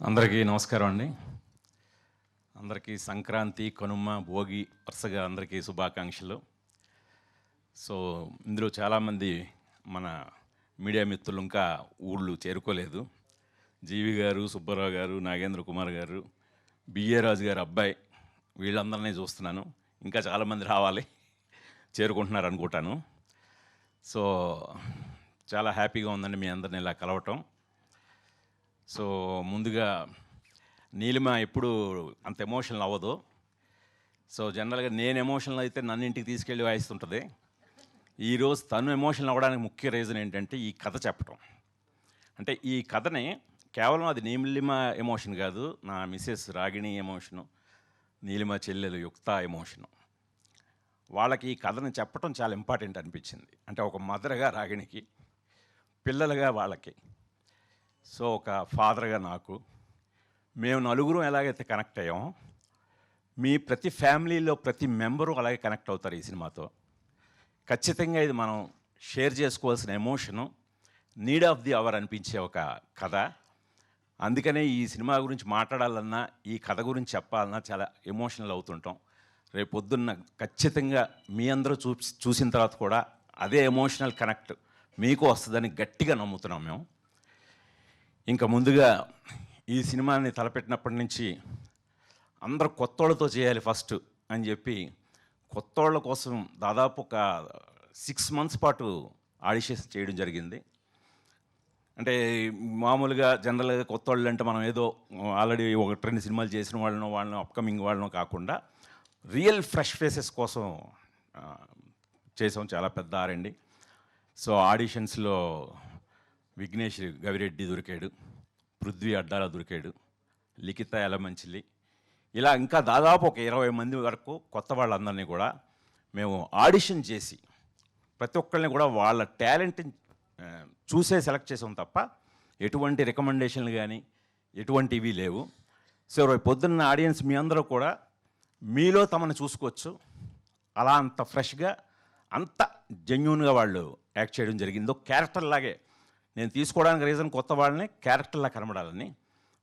అందరికీ నమస్కారం అండి. అందరికీ సంక్రాంతి, కనుమ, భోగి వరుసగా అందరికీ శుభాకాంక్షలు. సో ఇందులో చాలామంది మన మీడియా మిత్రులు ఇంకా ఊళ్ళు చేరుకోలేదు. జీవి గారు, సుబ్బారావు గారు, నాగేంద్ర కుమార్ గారు, బిఏ రాజు గారు అబ్బాయి, వీళ్ళందరినీ చూస్తున్నాను. ఇంకా చాలామంది రావాలి, చేరుకుంటున్నారు అనుకుంటాను. సో చాలా హ్యాపీగా ఉందండి మీ అందరిని ఇలా కలవటం. సో ముందుగా నీలిమ ఎప్పుడు అంత ఎమోషనల్ అవ్వదు. సో జనరల్గా నేను ఎమోషనల్ అయితే నన్ను ఇంటికి తీసుకెళ్ళి వాయిస్తుంటుంది. ఈరోజు తను ఎమోషనల్ అవ్వడానికి ముఖ్య రీజన్ ఏంటంటే ఈ కథ చెప్పటం. అంటే ఈ కథని కేవలం అది నీలిమ ఎమోషన్ కాదు, నా మిసెస్ రాగిణి ఎమోషను, నీలిమ చెల్లెలు యుక్త ఎమోషను. వాళ్ళకి ఈ కథని చెప్పటం చాలా ఇంపార్టెంట్ అనిపించింది. అంటే ఒక మదర్గా రాగిణికి, పిల్లలుగా వాళ్ళకి, సో ఒక ఫాదర్గా నాకు, మేము నలుగురు ఎలాగైతే కనెక్ట్ అయ్యామో మీ ప్రతి ఫ్యామిలీలో ప్రతి మెంబరు అలాగే కనెక్ట్ అవుతారు ఈ సినిమాతో. ఖచ్చితంగా ఇది మనం షేర్ చేసుకోవాల్సిన emotion, need of the hour అనిపించే ఒక కథ. అందుకనే ఈ సినిమా గురించి మాట్లాడాలన్నా, ఈ కథ గురించి చెప్పాలన్నా చాలా ఎమోషనల్ అవుతుంటాం. రేపు పొద్దున్న ఖచ్చితంగా మీ అందరూ చూసిన తర్వాత కూడా అదే ఎమోషనల్ కనెక్ట్ మీకు వస్తుందని గట్టిగా నమ్ముతున్నాం మేము. ఇంకా ముందుగా ఈ సినిమాని తలపెట్టినప్పటి నుంచి అందరూ కొత్తోళ్ళతో చేయాలి ఫస్ట్ అని చెప్పి కొత్తోళ్ళ కోసం దాదాపు ఒక 6 months పాటు ఆడిషన్స్ చేయడం జరిగింది. అంటే మామూలుగా జనరల్గా కొత్తోళ్ళు అంటే మనం ఏదో ఆల్రెడీ 1-2 సినిమాలు చేసిన వాళ్ళను అప్కమింగ్ వాళ్ళను కాకుండా రియల్ ఫ్రెష్ ఫేసెస్ కోసం చేసాం. చాలా పెద్ద ఆరండి. సో ఆడిషన్స్లో విఘ్నేష్ గవిరెడ్డి దొరికాడు, పృథ్వీ అడ్డాల దొరికాడు, లిఖిత ఎలమంచిలి, ఇలా ఇంకా దాదాపు ఒక 20 మంది వరకు కొత్త వాళ్ళందరినీ కూడా మేము ఆడిషన్ చేసి ప్రతి ఒక్కరిని కూడా వాళ్ళ టాలెంట్ని చూసే సెలెక్ట్ చేసాం తప్ప ఎటువంటి రికమెండేషన్లు కానీ ఎటువంటివి లేవు. సో రేపు పొద్దున్న ఆడియన్స్ మీ అందరూ కూడా మీలో తమను చూసుకోవచ్చు. అలా అంత ఫ్రెష్గా అంత జెన్యూన్గా వాళ్ళు యాక్ట్ చేయడం జరిగిందో క్యారెక్టర్ లాగే. నేను తీసుకోవడానికి రీజన్ కొత్త వాళ్ళని క్యారెక్టర్లా కనబడాలని,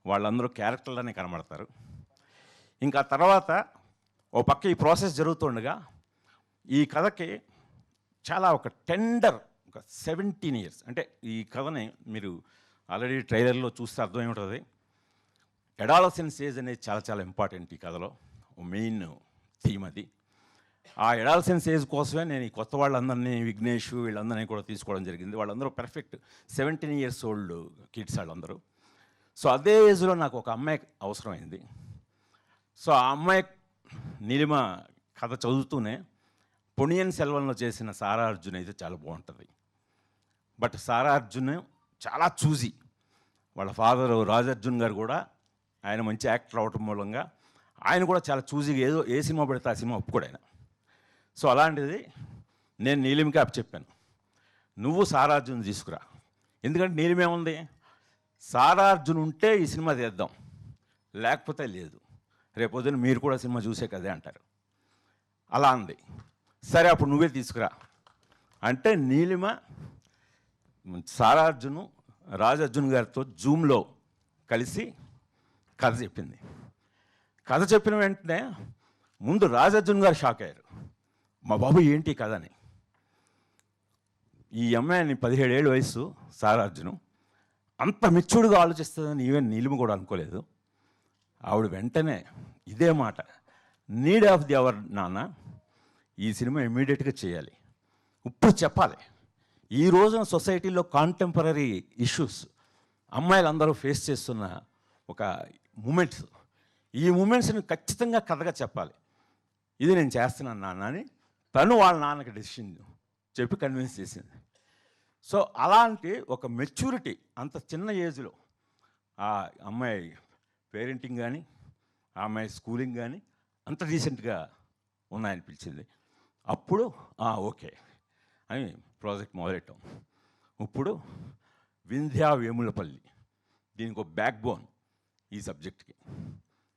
వాళ్ళందరూ క్యారెక్టర్లానే కనబడతారు. ఇంకా తర్వాత ఓ పక్క ఈ ప్రాసెస్ జరుగుతుండగా ఈ కథకి చాలా ఒక టెండర్, ఒక 17 years, అంటే ఈ కథని మీరు ఆల్రెడీ ట్రైలర్లో చూస్తే అర్థమవుతుంది. అడాలసెన్స్ ఏజ్ అనేది చాలా చాలా ఇంపార్టెంట్ ఈ కథలో, మెయిన్ థీమ్ అది. ఆ అడాలసెన్స్ ఏజ్ కోసమే నేను ఈ కొత్త వాళ్ళందరినీ, విఘ్నేష్ వీళ్ళందరినీ కూడా తీసుకోవడం జరిగింది. వాళ్ళందరూ పర్ఫెక్ట్ 17 years old కిడ్స్ వాళ్ళందరూ. సో అదే ఏజ్లో నాకు ఒక అమ్మాయి అవసరమైంది. సో ఆ అమ్మాయి నీలిమ కథ చదువుతూనే పొన్నియిన్ సెల్వన్లో చేసిన సారా అర్జున్ అయితే చాలా బాగుంటుంది. బట్ సారా అర్జున్ చాలా చూసి, వాళ్ళ ఫాదరు రాజర్జున్ గారు కూడా ఆయన మంచి యాక్టర్ అవటం మూలంగా ఆయన కూడా చాలా చూసిగా ఏదో ఏ సినిమా పడితే ఆ సినిమా ఒప్పుకోడు ఆయన. సో అలాంటిది నేను నీలిమకి చెప్పాను, నువ్వు సారా అర్జున్ తీసుకురా. ఎందుకంటే నీలిమేముంది, సారా అర్జున్ ఉంటే ఈ సినిమా తీద్దాం, లేకపోతే లేదు, రేపొద్దున మీరు కూడా సినిమా చూసే కదే అంటారు. అలా అంది. సరే అప్పుడు నువ్వే తీసుకురా అంటే నీలిమ సారా అర్జును రాజర్జున్ గారితో జూమ్లో కలిసి కథ చెప్పింది. కథ చెప్పిన వెంటనే ముందు రాజర్జున్ గారు షాక్ అయ్యారు, మా బాబు ఏంటి కథ అని. ఈ అమ్మాయిని 17 ఏళ్ళ వయసు సారా అర్జును అంత మెచ్యూర్డ్గా ఆలోచిస్తుందని ఈవెన్ నీలిమ కూడా అనుకోలేదు. ఆవిడ వెంటనే ఇదే మాట, నీడ్ ఆఫ్ ది అవర్ నాన్న, ఈ సినిమా ఇమ్మీడియట్గా చేయాలి, ఇప్పుడు చెప్పాలి. ఈ రోజున సొసైటీలో కాంటెంపరీ ఇష్యూస్ అమ్మాయిలందరూ ఫేస్ చేస్తున్న ఒక మూమెంట్స్, ఈ మూమెంట్స్ని ఖచ్చితంగా కథగా చెప్పాలి, ఇది నేను చేస్తున్నాను నాన్న అని తను వాళ్ళ నాన్నకి డెసిషన్ చెప్పి కన్విన్స్ చేసింది. సో అలాంటి ఒక మెచ్యూరిటీ అంత చిన్న ఏజ్లో ఆ అమ్మాయి పేరెంటింగ్ కానీ ఆ అమ్మాయి స్కూలింగ్ కానీ అంత డీసెంట్గా ఉన్నాయనిపించింది. అప్పుడు ఓకే అని ప్రాజెక్ట్ మొదలెట్టాం. ఇప్పుడు వింధ్యా వేములపల్లి, దీనికి ఒక బ్యాక్ బోన్ ఈ సబ్జెక్ట్కి.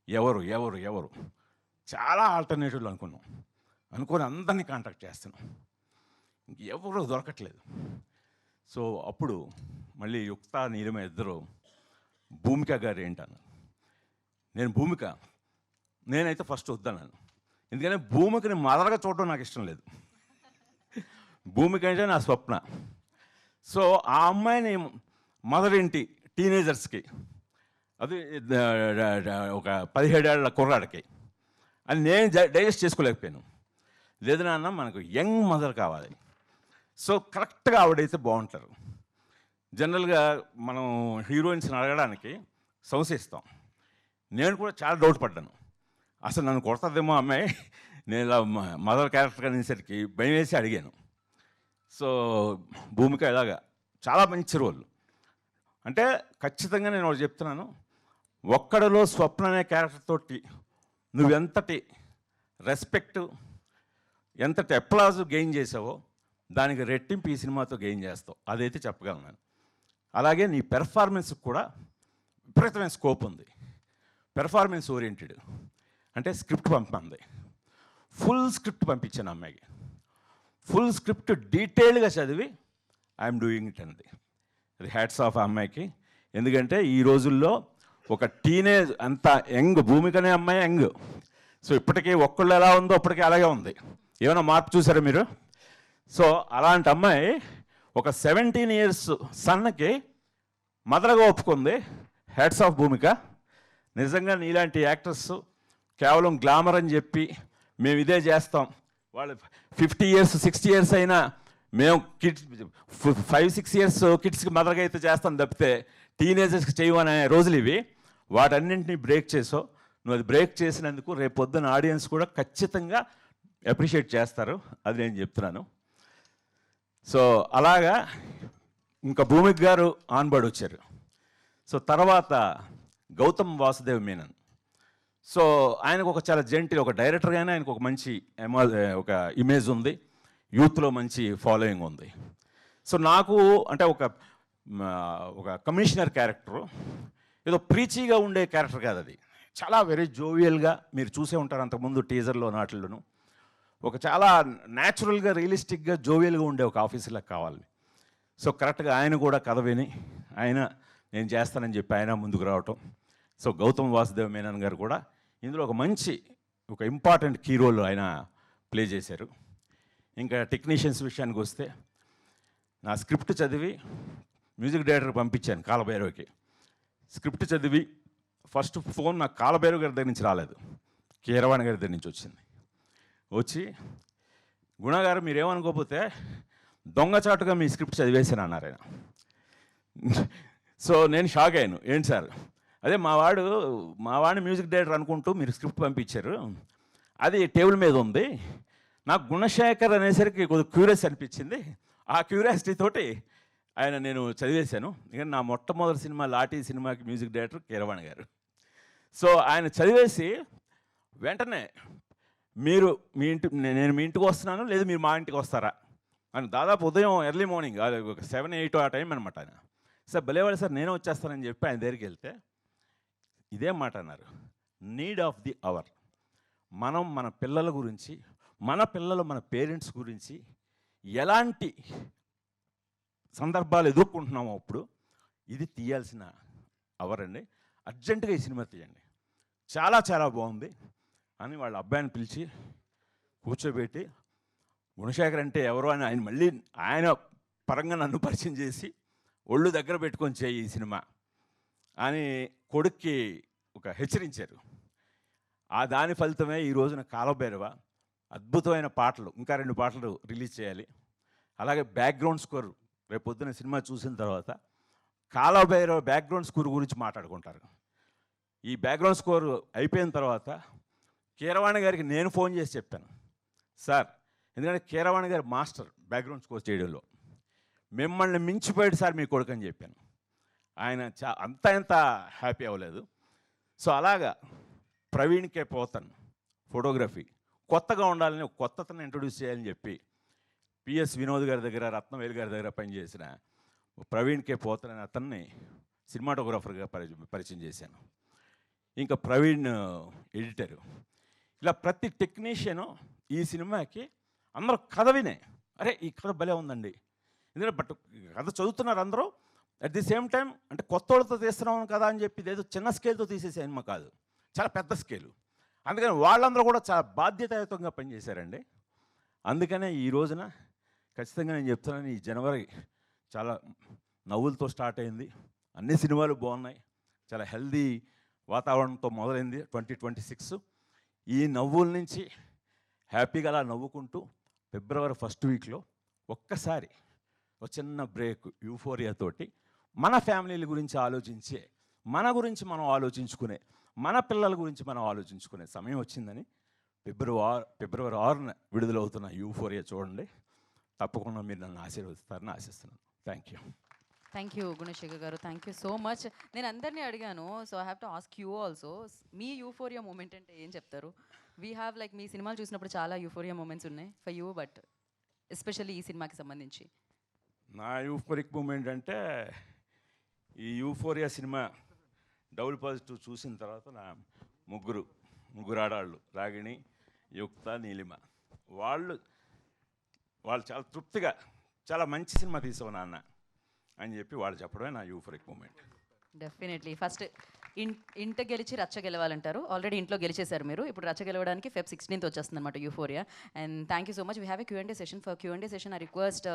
ఎవరు ఎవరు ఎవరు చాలా ఆల్టర్నేటివ్లు అనుకొని అందరినీ కాంటాక్ట్ చేస్తున్నాం, ఎవరు దొరకట్లేదు. సో అప్పుడు మళ్ళీ యుక్త నీలిమ ఇద్దరు భూమిక గారు ఏంటన్నారు, నేను భూమిక, నేనైతే ఫస్ట్ వద్దన్నాను. ఎందుకంటే భూమికని మదర్గా చూడడం నాకు ఇష్టం లేదు. భూమిక అంటే నా స్వప్న. సో ఆ అమ్మాయిని మదర్ ఏంటి టీనేజర్స్కి, అది ఒక 17 ఏళ్ల కుర్రాడికి, అని నేను డైజెస్ట్ చేసుకోలేకపోయాను. లేదు నాన్న, మనకు యంగ్ మదర్ కావాలి. సో కరెక్ట్గా ఆవిడైతే బాగుంటారు. జనరల్గా మనం హీరోయిన్స్ని అడగడానికి సంశయిస్తాం. నేను కూడా చాలా డౌట్ పడ్డాను, అసలు నన్ను కొడతాదేమో అమ్మాయి, నేను ఇలా మదర్ క్యారెక్టర్ అనేసరికి భయం వేసి అడిగాను. సో భూమిక ఇలాగా చాలా మంచి రోల్. అంటే ఖచ్చితంగా నేను ఒకటి చెప్తున్నాను, ఒక్కడిలో స్వప్న అనే క్యారెక్టర్ తోటి నువ్వెంతటి రెస్పెక్ట్, ఎంతటి అప్లాజ్ గెయిన్ చేసావో దానికి రెట్టింపు ఈ సినిమాతో గెయిన్ చేస్తావు, అదైతే చెప్పగలను నేను. అలాగే నీ పెర్ఫార్మెన్స్కి కూడా విపరీతమైన స్కోప్ ఉంది. పెర్ఫార్మెన్స్ ఓరియంటెడ్ అంటే స్క్రిప్ట్ పంపంది, ఫుల్ స్క్రిప్ట్ పంపించాను అమ్మాయికి. ఫుల్ స్క్రిప్ట్ డీటెయిల్గా చదివి ఐఎమ్ డూయింగ్ ఇట్ అంది. అది హ్యాట్స్ ఆఫ్ ఆ అమ్మాయికి. ఎందుకంటే ఈ రోజుల్లో ఒక టీనేజ్ అంత యంగ్, భూమికనే అమ్మాయి యంగ్. సో ఇప్పటికీ ఒక్కళ్ళు ఎలా ఉందో అప్పటికీ అలాగే ఉంది. ఏమైనా మార్పు చూసారా మీరు? సో అలాంటి అమ్మాయి ఒక 17 years సన్నకి మదర్గా ఒప్పుకుంది. హ్యాట్స్ ఆఫ్ భూమిక. నిజంగా నీలాంటి యాక్టర్స్ కేవలం గ్లామర్ అని చెప్పి మేము ఇదే చేస్తాం, వాళ్ళు 50 years 60 years అయినా మేము కిడ్స్ 5-6 years కిడ్స్కి మదర్గా అయితే చేస్తాం తప్పితే టీనేజర్స్కి చేయమనే రోజులు ఇవి. వాటన్నింటినీ బ్రేక్ చేసావు. నువ్వు అది బ్రేక్ చేసినందుకు రేపు పొద్దున్న ఆడియన్స్ కూడా ఖచ్చితంగా అప్రిషియేట్ చేస్తారు, అది నేను చెప్తున్నాను. సో అలాగా ఇంకా భూమిక్ గారు ఆన్బర్డ్ వచ్చారు. సో తర్వాత గౌతమ్ వాసుదేవ్ మీనన్. సో ఆయనకు ఒక చాలా జెంటిల్, ఒక డైరెక్టర్గానే ఆయనకు ఒక మంచి ఒక ఇమేజ్ ఉంది, యూత్లో మంచి ఫాలోయింగ్ ఉంది. సో నాకు అంటే ఒక కమిషనర్ క్యారెక్టరు, ఏదో ప్రీచీగా ఉండే క్యారెక్టర్ కాదు అది. చాలా వెరీ జోవియల్గా మీరు చూసే ఉంటారు అంతకుముందు టీజర్లో నాటిల్లోనూ. ఒక చాలా న్యాచురల్గా రియలిస్టిక్గా జోవియల్గా ఉండే ఒక ఆఫీసర్లకు కావాలి. సో కరెక్ట్గా ఆయన కూడా కథ విని ఆయన నేను చేస్తానని చెప్పి ఆయన ముందుకు రావటం. సో గౌతమ్ వాసుదేవ్ మేనన్ గారు కూడా ఇందులో ఒక ఇంపార్టెంట్ కీ రోల్ ఆయన ప్లే చేశారు. ఇంకా టెక్నీషియన్స్ విషయానికి వస్తే, నా స్క్రిప్ట్ చదివి మ్యూజిక్ డైరెక్టర్ పంపించాను కాలభైరవకి. స్క్రిప్ట్ చదివి ఫస్ట్ ఫోన్ నాకు కాలభైరవ గారి దగ్గర నుంచి రాలేదు, కీరవాణి గారి దగ్గర నుంచి వచ్చింది. వచ్చి గుణగారు మీరేమనుకోకపోతే దొంగచాటుగా మీ స్క్రిప్ట్ చదివేశాను అన్నారు ఆయన. సో నేను షాక్ అయ్యాను, ఏంటి సార్, అదే మా వాడిని మ్యూజిక్ డైరెక్టర్ అనుకుంటూ మీరు స్క్రిప్ట్ పంపించారు, అది టేబుల్ మీద ఉంది. నాకు గుణశేఖర్ అనేసరికి కొద్దిగా క్యూరియస్ అనిపించింది. ఆ క్యూరియాసిటీ తోటి నేను చదివేశాను. ఇక నా మొట్టమొదటి సినిమా లాఠీ సినిమాకి మ్యూజిక్ డైరెక్టర్ కీరవాణి గారు. సో ఆయన చదివేసి వెంటనే నేను మీ ఇంటికి వస్తున్నాను, లేదు మీరు మా ఇంటికి వస్తారా అని, దాదాపు ఉదయం ఎర్లీ మార్నింగ్ ఒక 7-8 ఆ టైం అనమాట. ఆయన సార్ భలేవాడు సార్, నేను వచ్చేస్తానని చెప్పి ఆయన దగ్గరికి వెళ్తే ఇదే మాట అన్నారు, నీడ్ ఆఫ్ ది అవర్. మనం మన పిల్లల గురించి, మన పిల్లలు మన పేరెంట్స్ గురించి ఎలాంటి సందర్భాలు ఎదుర్కొంటున్నామో అప్పుడు ఇది తీయాల్సిన అవర్ అండి, అర్జెంటుగా ఈ సినిమా తీయండి, చాలా చాలా బాగుంది అని వాళ్ళ అబ్బాయిని పిలిచి కూర్చోబెట్టి, గుణశేఖర్ అంటే ఎవరో అని ఆయన మళ్ళీ ఆయన పరంగా నన్ను పరిచయం చేసి ఒళ్ళు దగ్గర పెట్టుకొని చేయి ఈ సినిమా అని కొడుక్కి హెచ్చరించారు. దాని ఫలితమే ఈ రోజున కాలభైరవ అద్భుతమైన పాటలు, ఇంకా 2 పాటలు రిలీజ్ చేయాలి. అలాగే బ్యాక్గ్రౌండ్ స్కోర్ రేపు పొద్దున సినిమా చూసిన తర్వాత కాలభైరవ బ్యాక్గ్రౌండ్ స్కోర్ గురించి మాట్లాడుకుంటారు. ఈ బ్యాక్గ్రౌండ్ స్కోర్ అయిపోయిన తర్వాత కీరవాణి గారికి నేను ఫోన్ చేసి చెప్పాను, సార్, ఎందుకంటే కీరవాణి గారు మాస్టర్ బ్యాక్గ్రౌండ్ స్కోర్ చేయడంలో, మిమ్మల్ని మించిపోయాడు సార్ మీ కొడుకు అని చెప్పాను. ఆయన ఎంత హ్యాపీ అవ్వలేదు. సో అలాగా ప్రవీణ్ కే పోతన్ ఫోటోగ్రఫీ కొత్తగా ఉండాలని, ఒక కొత్తతను ఇంట్రొడ్యూస్ చేయాలని చెప్పి పిఎస్ వినోద్ గారి దగ్గర, రత్నవేలు గారి దగ్గర పనిచేసిన ప్రవీణ్ కే పోతన్ అనే అతన్ని సినిమాటోగ్రాఫర్గా పరిచయం చేశాను. ఇంకా ప్రవీణ్ ఎడిటరు. ఇలా ప్రతి టెక్నీషియను ఈ సినిమాకి అందరూ కథ వినే, అరే ఈ కథ భలే ఉందండి, ఎందుకంటే కథ చదువుతున్నారు అందరూ. అట్ ది సేమ్ టైం అంటే కొత్త వాళ్ళతో తీస్తున్నాం కదా అని చెప్పి ఏదో చిన్న స్కేల్తో తీసే సినిమా కాదు, చాలా పెద్ద స్కేలు. అందుకని వాళ్ళందరూ కూడా చాలా బాధ్యతాయుతంగా పనిచేశారండి. అందుకనే ఈ రోజున ఖచ్చితంగా నేను చెప్తున్నాను, ఈ జనవరి చాలా నవ్వులతో స్టార్ట్ అయింది. అన్ని సినిమాలు బాగున్నాయి. చాలా హెల్దీ వాతావరణంతో మొదలైంది 2026. ఈ నవ్వుల నుంచి హ్యాపీగా అలా నవ్వుకుంటూ ఫిబ్రవరి ఫస్ట్ వీక్లో ఒక్కసారి ఒక చిన్న బ్రేక్ యూఫోరియాతోటి మన ఫ్యామిలీల గురించి ఆలోచించే, మన గురించి మనం ఆలోచించుకునే, మన పిల్లల గురించి మనం ఆలోచించుకునే సమయం వచ్చిందని ఫిబ్రవరి 6న విడుదలవుతున్న యూఫోరియా చూడండి. తప్పకుండా మీరు నన్ను ఆశీర్వదిస్తారని ఆశిస్తున్నాను. థ్యాంక్ యూ గుణశేఖర్ గారు, థ్యాంక్ యూ సో మచ్. నేను అందరినీ అడిగాను, so I have to ask you also. మీ యూఫోరియా మూమెంట్ అంటే ఏం చెప్తారు? వీ హ్యావ్ లైక్ మీ సినిమాలు చూసినప్పుడు చాలా యూఫోరియా మూమెంట్స్ ఉన్నాయి ఫర్ యూ, బట్ ఎస్పెషల్లీ ఈ సినిమాకి సంబంధించి. నా యూఫోరిక్ మూమెంట్ అంటే ఈ యూఫోరియా సినిమా డబుల్ పాజిటివ్ చూసిన తర్వాత నా ముగ్గురు ఆడాళ్ళు, రాగిణి, యుక్త, నీలిమ, వాళ్ళు చాలా తృప్తిగా చాలా మంచి సినిమా తీసావు నాన్న అని చెప్పి వాళ్ళు చెప్పడమే నా యూఫోరిక్ మూమెంట్. డెఫినెట్లీ. ఫస్ట్ ఇంట గెలిచి రచ్చ గెలవాలంటారు. ఆల్రెడీ ఇంట్లో గెలిచేశారు మీరు. ఇప్పుడు రచ్చ గెలవడానికి Feb 16th వచ్చేస్తుంది అనమాట euphoria. And thank you so much. We have a Q&A session. For Q&A session I request